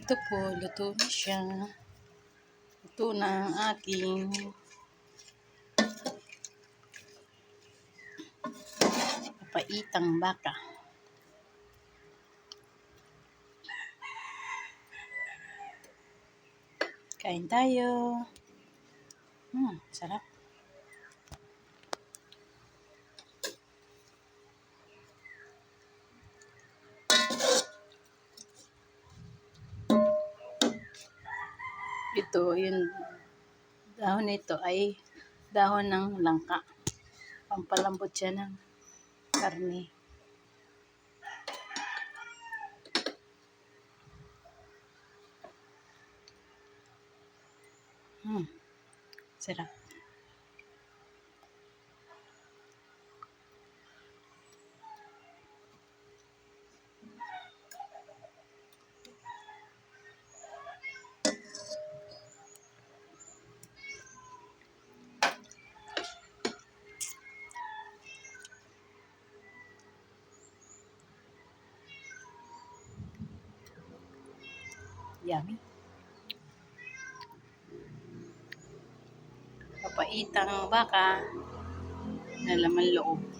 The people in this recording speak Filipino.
Ito po, luto na siya. Ito na ang aking papaitang baka. Kain tayo. Sarap. Ito, yung dahon nito ay dahon ng langka. Pampalambot siya ng karne. Sarap. Yummy. Papaitang baka na laman loob.